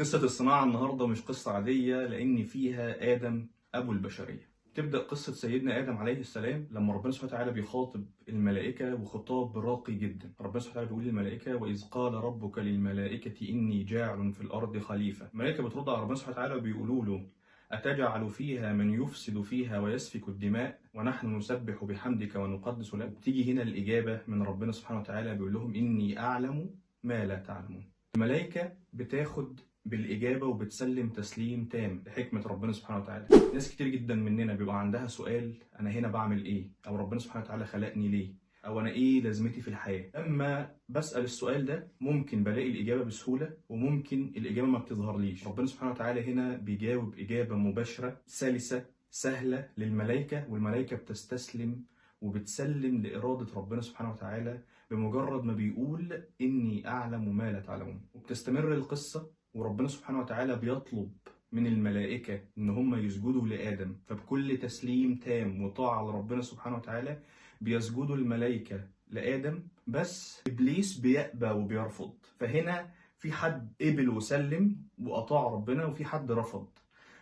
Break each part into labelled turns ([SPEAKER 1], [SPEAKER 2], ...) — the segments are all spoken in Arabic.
[SPEAKER 1] قصة الصناعة النهاردة مش قصة عادية، لأن فيها آدم أبو البشرية. تبدأ قصة سيدنا آدم عليه السلام لما ربنا سبحانه وتعالى بيخاطب الملائكة وخطاب راقي جدا. ربنا سبحانه وتعالى بيقول للملائكة: وإذ قال ربك للملائكة إني جاعل في الأرض خليفة. الملائكة بترد على ربنا سبحانه وتعالى وبيقولوا له: أتجعل فيها من يفسد فيها ويسفك الدماء ونحن نسبح بحمدك ونقدس لك؟ تيجي هنا الإجابة من ربنا سبحانه وتعالى، بيقول لهم: إني أعلم ما لا تعلمون. الملائكة بتاخد بالإجابة وبتسلم تسليم تام لحكمة ربنا سبحانه وتعالى. ناس كتير جدا مننا بيبقى عندها سؤال: أنا هنا بعمل إيه؟ أو ربنا سبحانه وتعالى خلقني ليه؟ أو أنا إيه لازمتي في الحياة؟ أما بسأل السؤال ده ممكن بلاقي الإجابة بسهولة، وممكن الإجابة ما بتظهرليش. ربنا سبحانه وتعالى هنا بيجاوب إجابة مباشرة سلسة سهلة للملائكة، والملائكة بتستسلم وبتسلم لإرادة ربنا سبحانه وتعالى بمجرد ما بيقول: إني أعلم ما لا تعلمون. وبتستمر القصة وربنا سبحانه وتعالى بيطلب من الملائكة إن هم يسجدوا لآدم، فبكل تسليم تام وطاعة لربنا سبحانه وتعالى بيسجدوا الملائكة لآدم، بس إبليس بيأبى وبيرفض. فهنا في حد قبل وسلم وأطاع ربنا، وفي حد رفض.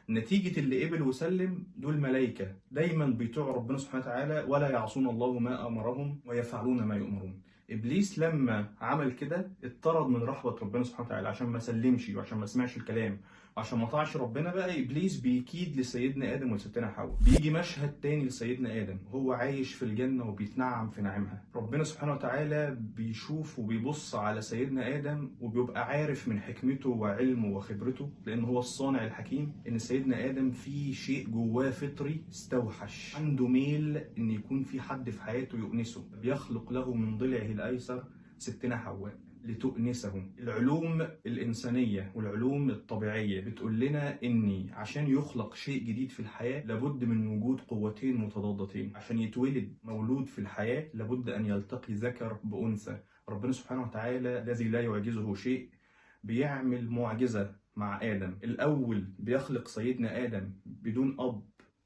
[SPEAKER 1] نتيجة اللي قبل وسلم دول ملائكة دايما بيطيعوا ربنا سبحانه وتعالى ولا يعصون الله ما أمرهم ويفعلون ما يؤمرون. إبليس لما عمل كده اتطرد من رحمة ربنا سبحانه وتعالى عشان ما سلمش وعشان ما سمعش الكلام وعشان ما طاعش ربنا. بقى إبليس بيكيد لسيدنا آدم وستنا حواء. بيجي مشهد تاني لسيدنا آدم وهو عايش في الجنة وبيتنعم في نعيمها. ربنا سبحانه وتعالى بيشوف وبيبص على سيدنا آدم وبيبقى عارف من حكمته وعلمه وخبرته، لأن هو الصانع الحكيم، إن سيدنا آدم في شيء جواه فطري استوحش، عنده ميل إن يكون في حد في حياته يؤنسه. بيخلق له من ضلعه الأيسر ستنا حواء لتؤنسهم. العلوم الإنسانية والعلوم الطبيعية بتقول لنا إن عشان يخلق شيء جديد في الحياة لابد من وجود قوتين متضادتين. عشان يتولد مولود في الحياة لابد أن يلتقي ذكر بأنثى. ربنا سبحانه وتعالى الذي لا يعجزه شيء بيعمل معجزة مع آدم. الأول بيخلق سيدنا آدم بدون أب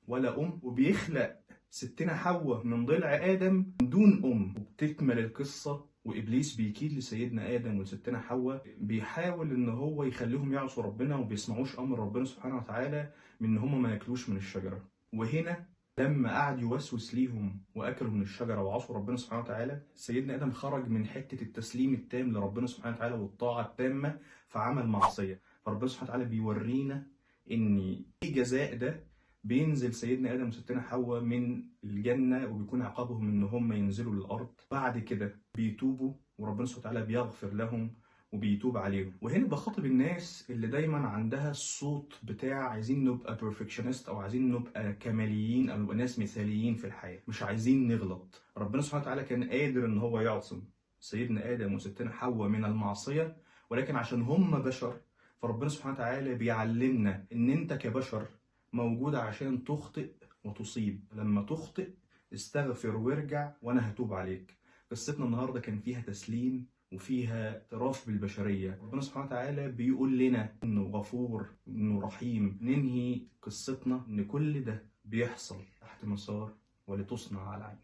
[SPEAKER 1] ولا أم، وبيخلق ستنا حواء من ضلع آدم دون أم. وبتكمل القصة وإبليس بيكيد لسيدنا آدم وستنا حواء، بيحاول إن هو يخليهم يعصوا ربنا وبيسمعوش أمر ربنا سبحانه وتعالى من إن هم ما ياكلوش من الشجرة. وهنا لما قعد يوسوس ليهم وأكلوا من الشجرة وعصوا ربنا سبحانه وتعالى، سيدنا آدم خرج من حتة التسليم التام لربنا سبحانه وتعالى والطاعة التامة فعمل معصية. فربنا سبحانه وتعالى بيورينا إن في جزاء ده بينزل سيدنا آدم وستنا حواء من الجنة، وبيكون عقابهم إن هم ينزلوا للأرض. بعد كده بيتوبوا وربنا سبحانه وتعالى بيغفر لهم وبيتوب عليهم. وهنا بخاطب الناس اللي دايما عندها الصوت بتاع عايزين نبقى بيرفكشنست، او عايزين نبقى كماليين، او نبقى ناس مثاليين في الحياة، مش عايزين نغلط. ربنا سبحانه وتعالى كان قادر ان هو يعصم سيدنا آدم وستنا حواء من المعصية، ولكن عشان هم بشر فربنا سبحانه وتعالى بيعلمنا ان انت كبشر موجود عشان تخطئ وتصيب. لما تخطئ استغفر وارجع وانا هتوب عليك. قصتنا النهارده كان فيها تسليم وفيها اعتراف بالبشرية. ربنا سبحانه وتعالى بيقول لنا انه غفور انه رحيم. ننهي قصتنا ان كل ده بيحصل تحت مسار ولتصنع على عين.